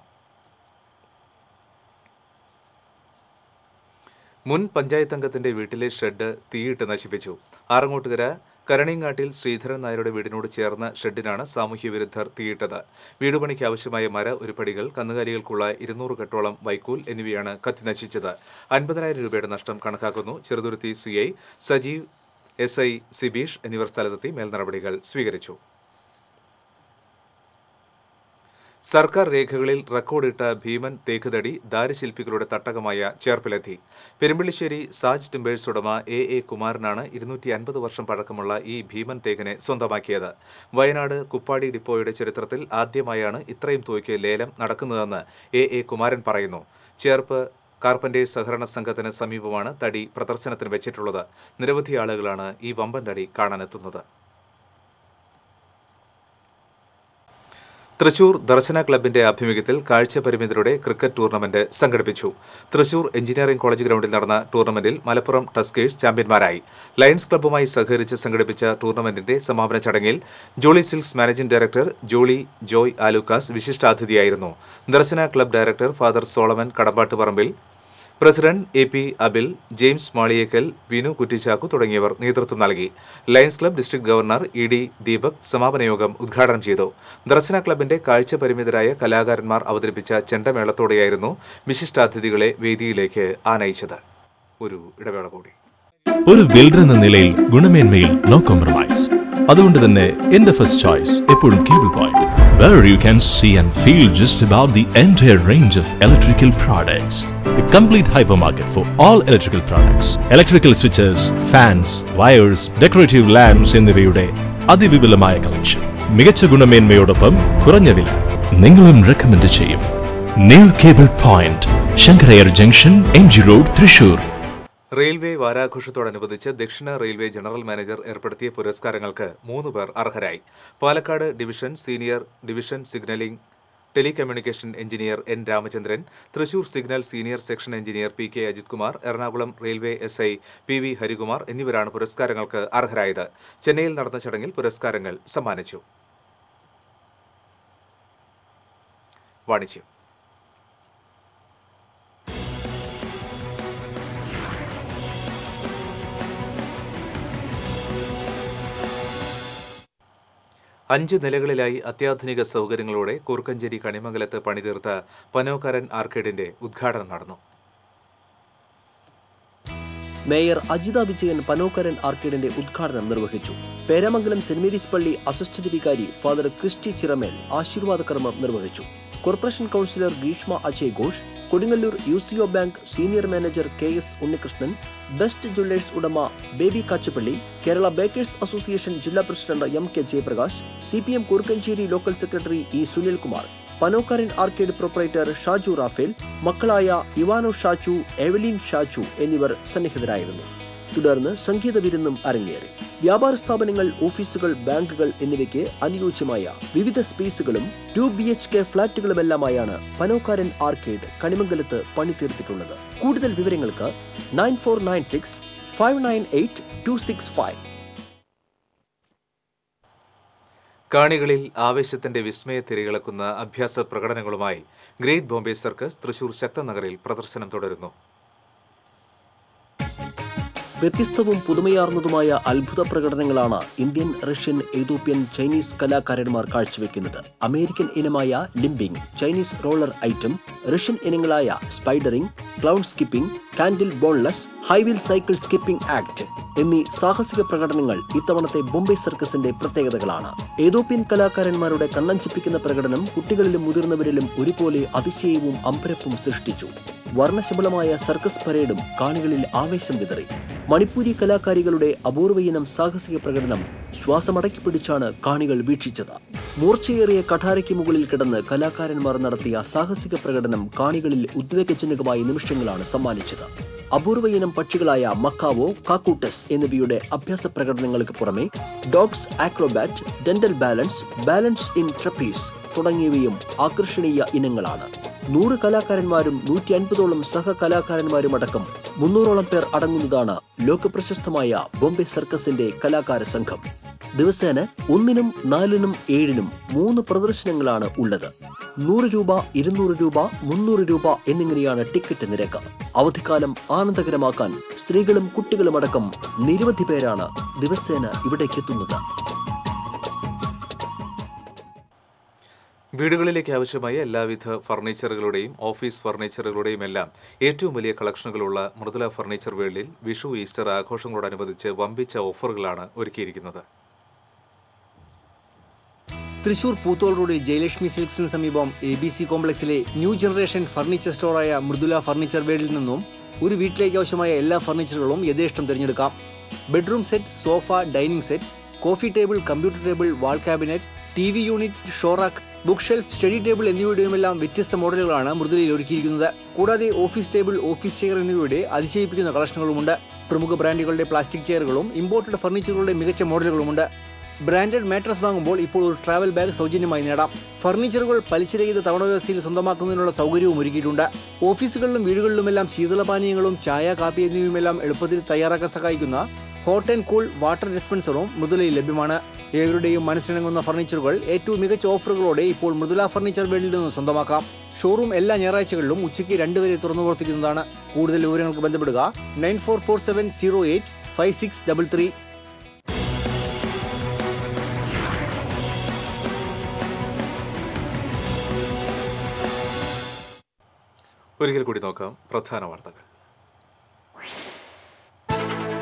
മുൻ പഞ്ചായത്ത് അംഗത്തിന്റെ വീട്ടിലെ ഷെഡ് തീയിട്ട് നശിപ്പിച്ചു. ആറങ്ങോട്ടുകര കരണീങ്ങാട്ടിൽ ശ്രീധരൻ നായരുടെ വീടിനോട് ചേർന്ന ഷെഡിനാണ് സാമൂഹ്യ വിരുദ്ധർ തീയിട്ടത്. വീടുപണിക്ക് ആവശ്യമായ മര ഉരുപ്പടികൾ, കന്നുകാലികൾക്കുള്ള 200 കെട്ടോളം വൈക്കോൽ എന്നിവയാണ് കത്തിനശിച്ചത്. 50,000 രൂപയുടെ നഷ്ടം കണക്കാക്കുന്നു. ചെറുതുരുത്തി CI സജീവ്, SI സിബീഷ് എന്നിവർ സ്ഥലത്തെത്തി മേൽനടപടികൾ സ്വീകരിച്ചു. സർക്കാർ രേഖകളിൽ റെക്കോർഡിട്ട ഭീമൻ തേക്കുതടി ദാരുശില്പികളുടെ തട്ടകമായ ചേർപ്പിലെത്തി. പെരുമ്പള്ളിശ്ശേരി സാജ് ടിമ്പേഴ്സ് ഉടമ A. കുമാരനാണ് 250 വർഷം പഴക്കമുള്ള ഈ ഭീമൻ തേക്കിനെ സ്വന്തമാക്കിയത്. വയനാട് കുപ്പാടി ഡിപ്പോയുടെ ചരിത്രത്തിൽ ആദ്യമായാണ് ഇത്രയും തുകയ്ക്ക് ലേലം നടക്കുന്നതെന്ന് A. കുമാരൻ പറയുന്നു. ചേർപ്പ് കാർപ്പന്റേഴ്സ് സഹകരണ സംഘത്തിന് സമീപമാണ് തടി പ്രദർശനത്തിന് വെച്ചിട്ടുള്ളത്. നിരവധി ആളുകളാണ് ഈ വമ്പൻ തടി കാണാനെത്തുന്നത്. തൃശൂർ ദർശന ക്ലബിന്റെ ആഭിമുഖ്യത്തിൽ കാഴ്ചപരിമിതരുടെ ക്രിക്കറ്റ് ടൂർണമെന്റ് സംഘടിപ്പിച്ചു. തൃശൂർ എഞ്ചിനീയറിംഗ് കോളേജ് ഗ്രൗണ്ടിൽ നടന്ന ടൂർണമെന്റിൽ മലപ്പുറം ടസ്കേഴ്സ് ചാമ്പ്യന്മാരായി. ലയൺസ് ക്ലബ്ബുമായി സഹകരിച്ച് സംഘടിപ്പിച്ച ടൂർണമെന്റിന്റെ സമാപന ചടങ്ങിൽ Jolly Silks managing director Jolly Joy Alukkas വിശിഷ്ടാതിഥിയായിരുന്നു. Darshana club director father Solomon Kadampattuparambil, president AP Abil, James Maliyekkal, Vinu Kuttichakku തുടങ്ങിയവർ നേതൃത്വം നൽകി. Lions club district governor ED Deepak സമാപന യോഗം ഉദ്ഘാടനം ചെയ്തു. ദർശന ക്ലബിന്റെ കാഴ്ചപരിമിതരായ കലാകാരന്മാർ അവതരിപ്പിച്ച ചെണ്ടമേളത്തോടെയായിരുന്നു വിശിഷ്ടാതിഥികളെ വേദിയിലേക്ക് ആനയിച്ചത്. ഒരു ഇടവേള കൂടി. ഒരു ബിൽഡർ എന്ന നിലയിൽ ഗുണമേന്മയിൽ നോ കോംപ്രമൈസ്. അതുകൊണ്ട് തന്നെ എന്റെ ഫസ്റ്റ് ചോയ്സ് എപ്പോഴും cable point, where you can see and feel just about the entire range of electrical products. The complete hypermarket for all electrical products. Electrical switches, fans, wires, decorative lamps എന്നിവയുടെ അതിവിപുലമായ collection. മികച്ച ഗുണമേന്മയോടൊപ്പം കുറഞ്ഞ വില. നിങ്ങളും recommend ചെയ്യും. New cable point, Sankarayyar junction, MG road, Thrissur. Railway വാരാഘോഷത്തോടനുബന്ധിച്ച് ദക്ഷിണ railway general manager ഏർപ്പെടുത്തിയ പുരസ്കാരങ്ങൾക്ക് 3 പേർ അർഹരായി. Palakkad division senior division signalling telecommunication engineer N. Ramachandran, Thrissur signal senior section engineer PK Ajith Kumar, Ernakulam railway SI PV Harikumar എന്നിവരാണ് പുരസ്കാരങ്ങൾക്ക് അർഹരായത്. ചെന്നൈയിൽ നടന്ന ചടങ്ങിൽ പുരസ്കാരങ്ങൾ സമ്മാനിച്ചു. വാണിജ്യം. അഞ്ച് നിലകളിലായി അത്യാധുനിക സൗകര്യങ്ങളോടെ കൂർക്കഞ്ചേരി കണിമംഗലത്ത് പണിതീർത്ത പനോക്കരൻ ആർക്കേഡിന്റെ ഉദ്ഘാടനം നടന്നു. മേയർ അജിത വിജയൻ പനോക്കരൻ ആർക്കേഡിന്റെ ഉദ്ഘാടനം നിർവഹിച്ചു. പേരാമംഗലം സെന്റ് മേരീസ് പള്ളി അസിസ്റ്റന്റ് വികാരി ഫാദർ ക്രിസ്റ്റി ചിറമേൽ ആശീർവാദ കർമ്മം നിർവഹിച്ചു. Corporation councillor Greeshma Ajay Ghosh, Kodungallur UCO bank senior manager KS Unnikrishnan, best jewellers ഉടമ Baby Kachappilly, Kerala bakers association ജില്ലാ president MK Jayaprakash, CPM Koorkkenchery local secretary E. Sunilkumar, Panokkaran arcade proprietor Shaju Raphael, മക്കളായ ഇവാനോ ഷാജു, എവലിൻ ഷാജു എന്നിവർ സന്നിഹിതരായിരുന്നു. തുടർന്ന് സംഗീത വിരുന്നും അരങ്ങേറി. വ്യാപാര സ്ഥാപനങ്ങൾ, ഓഫീസുകൾ, ബാങ്കുകൾ എന്നിവയ്ക്ക് അനുയോജ്യമായ വിവിധ സ്പേസുകളും 2 BHK ഫ്ളാറ്റുകളുമെല്ലാമായാണ് പനോക്കരൻ ആർക്കേഡ് കണിമംഗലത്ത് പണിതീർത്തിട്ടുള്ളത്. കൂടുതൽ വിവരങ്ങൾക്ക് 9496 598 265. കാണികളിൽ ആവേശത്തിന്റെ വിസ്മയത്തിരയിളക്കുന്ന അഭ്യാസ പ്രകടനങ്ങളുമായി ഗ്രേറ്റ് ബോംബെ സർക്കസ് തൃശൂർ ശക്തനഗറിൽ പ്രദർശനം തുടരുന്നു. വ്യത്യസ്തവും പുതുമയാർന്നതുമായ അത്ഭുത പ്രകടനങ്ങളാണ് ഇന്ത്യൻ, റഷ്യൻ, എത്യോപ്യൻ, ചൈനീസ് കലാകാരന്മാർ കാഴ്ചവെക്കുന്നത്. അമേരിക്കൻ ഇനമായ ലിംബിംഗ്, ചൈനീസ് റോളർ ഐറ്റം, റഷ്യൻ ഇനങ്ങളായ സ്പൈഡറിംഗ്, clown skipping, candle boneless, high wheel cycle skipping act എന്നീ സാഹസിക പ്രകടനങ്ങൾ ഇത്തവണത്തെ ബോംബെ സർക്കസിന്റെ പ്രത്യേകതകളാണ്. ഏതോപ്യൻ കലാകാരന്മാരുടെ കണ്ണഞ്ചിപ്പിക്കുന്ന പ്രകടനം കുട്ടികളിലും മുതിർന്നവരിലും ഒരുപോലെ അതിശയവും അമ്പരപ്പും സൃഷ്ടിച്ചു. വർണ്ണശബളമായ സർക്കസ് പരേഡും കാണികളിൽ ആവേശം വിതറി. മണിപ്പൂരി കലാകാരികളുടെ അപൂർവയിനം സാഹസിക പ്രകടനം ശ്വാസമടക്കി പിടിച്ചാണ് കാണികൾ വീക്ഷിച്ചത്. മൂർച്ചയേറിയ കഠാരയ്ക്ക് മുകളിൽ കിടന്ന് കലാകാരന്മാർ നടത്തിയ സാഹസിക പ്രകടനം കാണികളിൽ ഉദ്വേഗജനകമായ നിമിഷങ്ങളാണ് സമ്മാനിച്ചത്. അപൂർവയിനം പക്ഷികളായ മക്കാവോ, കാക്കൂട്ടസ് എന്നിവയുടെ അഭ്യാസ പ്രകടനങ്ങൾക്ക് പുറമെ dogs acrobat, dental balance, balance in trapeze തുടങ്ങിയവയും ആകർഷണീയ ഇനങ്ങളാണ്. 100 കലാകാരന്മാരും 150ഓളം സഹകലാകാരന്മാരും അടക്കം 300ഓളം പേർ അടങ്ങുന്നതാണ് ലോകപ്രശസ്തമായ ബോംബെ സർക്കസിന്റെ കലാകാര സംഘം. ദിവസേന 1-നും 4-നും 7-നും 3 പ്രദർശനങ്ങളാണ് ഉള്ളത്. 100 രൂപ, 200 രൂപ, 300 രൂപ എന്നിങ്ങനെയാണ് ടിക്കറ്റ് നിരക്ക്. അവധിക്കാലം ആനന്ദകരമാക്കാൻ സ്ത്രീകളും കുട്ടികളുമടക്കം നിരവധി പേരാണ് ദിവസേന ഇവിടേക്കെത്തുന്നത്. വീടുകളിലേക്ക് ആവശ്യമായ എല്ലാവിധ ഫർണിച്ചറുകളുടെയും ഓഫീസ് ഫർണിച്ചറുകളുടെയും എല്ലാം ഏറ്റവും വലിയ കളക്ഷനുകളുള്ള മൃദുല ഫർണിച്ചർ വേൾഡിൽ വിഷു, ഈസ്റ്റർ ആഘോഷങ്ങളോടനുബന്ധിച്ച് വമ്പിച്ച ഓഫറുകളാണ് ഒരുക്കിയിരിക്കുന്നത്. തൃശൂർ പൂത്തോൾ റോഡിൽ ജയലക്ഷ്മി സിൽക്സിന് സമീപം ABC കോംപ്ലക്സിലെ ന്യൂ ജനറേഷൻ ഫർണിച്ചർ സ്റ്റോറായ മൃദുല ഫർണിച്ചർ വേൾഡിൽ നിന്നും ഒരു വീട്ടിലേക്ക് ആവശ്യമായ എല്ലാ ഫർണിച്ചറുകളും യഥേഷ്ടം തിരഞ്ഞെടുക്കാം. Bedroom set, sofa, dining set, coffee table, computer table, wall cabinet, TV unit, show rack, book shelf, study table എന്നിവയുടെയുമെല്ലാം വ്യത്യസ്ത മോഡലുകളാണ് മൃദുലയിൽ ഒരുക്കിയിരിക്കുന്നത്. കൂടാതെ ഓഫീസ് ടേബിൾ, ഓഫീസ് ചെയർ എന്നിവയുടെ അതിശയിപ്പിക്കുന്ന കളക്ഷനുകളുമുണ്ട്. പ്രമുഖ ബ്രാൻഡുകളുടെ പ്ലാസ്റ്റിക് ചെയറുകളും ഇമ്പോർട്ടഡ് ഫർണിച്ചറുകളുടെ മികച്ച മോഡലുകളുമുണ്ട്. ബ്രാൻഡഡ് മാട്രസ് വാങ്ങുമ്പോൾ ഇപ്പോൾ ഒരു ട്രാവൽ ബാഗ് സൗജന്യമായി നേടാം. ഫർണിച്ചറുകൾ പലിശരഹിത തവണ വ്യവസ്ഥയിൽ സ്വന്തമാക്കുന്നതിനുള്ള സൗകര്യവും ഒരുക്കിയിട്ടുണ്ട്. ഓഫീസുകളിലും വീടുകളിലുമെല്ലാം ശീതളപാനീയങ്ങളും ചായ, കാപ്പി എന്നിവയുമെല്ലാം എളുപ്പത്തിൽ തയ്യാറാക്കാൻ സഹായിക്കുന്ന ഹോട്ട് ആൻഡ് കൂൾ വാട്ടർ ഡിസ്പെൻസറും മൃദുലയിൽ ലഭ്യമാണ്. ഏവരുടെയും മനസ്സിണങ്ങുന്ന ഫർണിച്ചറുകൾ ഏറ്റവും മികച്ച ഓഫറുകളോടെ ഇപ്പോൾ മൃദുല ഫർണിച്ചർ വേൾഡിൽ നിന്ന് സ്വന്തമാക്കാം. ഷോറൂം എല്ലാ ഞായറാഴ്ചകളിലും ഉച്ചയ്ക്ക് 2 വരെ തുറന്നു പ്രവർത്തിക്കുന്നതാണ്. കൂടുതൽ വിവരങ്ങൾക്ക് ബന്ധപ്പെടുക 9447085633. ഒരിക്കൽ കൂടി നോക്കാം പ്രധാന വാർത്തകൾ.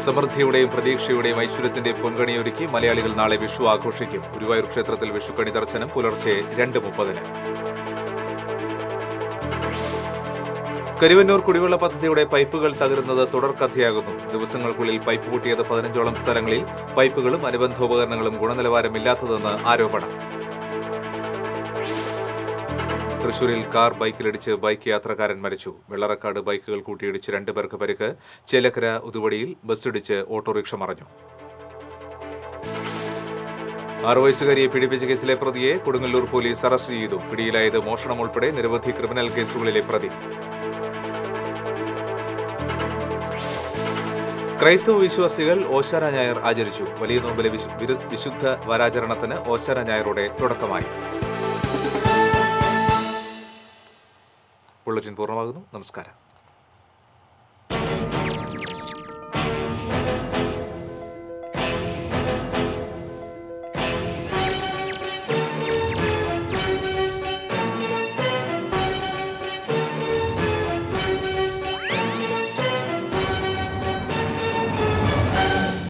സമൃദ്ധിയുടെയും പ്രതീക്ഷയുടെയും ഐശ്വര്യത്തിന്റെ പൊൻകണിയൊരുക്കി മലയാളികൾ നാളെ വിഷു ആഘോഷിക്കും. ഗുരുവായൂർ ക്ഷേത്രത്തിൽ വിഷുക്കണി ദർശനം പുലർച്ചെ 2:30. കരുവന്നൂർ കുടിവെള്ള പദ്ധതിയുടെ പൈപ്പുകൾ തകരുന്നത് തുടർക്കഥയാകുന്നു. ദിവസങ്ങൾക്കുള്ളിൽ പൈപ്പ് പൊട്ടിയത് 15ഓളം സ്ഥലങ്ങളിൽ. പൈപ്പുകളും അനുബന്ധോപകരണങ്ങളും ഗുണനിലവാരമില്ലാത്തതെന്ന് ആരോപണം. തൃശൂരിൽ കാർ ബൈക്കിലിടിച്ച് ബൈക്ക് യാത്രക്കാരൻ മരിച്ചു. വെള്ളറക്കാട് ബൈക്കുകൾ കൂട്ടിയിടിച്ച് 2 പേർക്ക് പരിക്ക്. ചേലക്കര ഉതുവടിയിൽ ബസ്സിടിച്ച് ഓട്ടോറിക്ഷ മറിഞ്ഞു. 6 വയസ്സുകാരിയെ പീഡിപ്പിച്ച കേസിലെ പ്രതിയെ കൊടുങ്ങല്ലൂർ പോലീസ് അറസ്റ്റ് ചെയ്തു. പിടിയിലായത് മോഷണം ഉൾപ്പെടെ നിരവധി ക്രിമിനൽ കേസുകളിലെ പ്രതി. ക്രൈസ്തവ വിശ്വാസികൾ ഓശാന ഞായർ ആചരിച്ചു. വലിയ നോമ്പിലെ വിശുദ്ധ വാരാചരണത്തിന് ഓശാന ഞായറോടെ തുടക്കമായി. ബുള്ളറ്റിൻ പൂർണ്ണമാകുന്നു. നമസ്കാരം.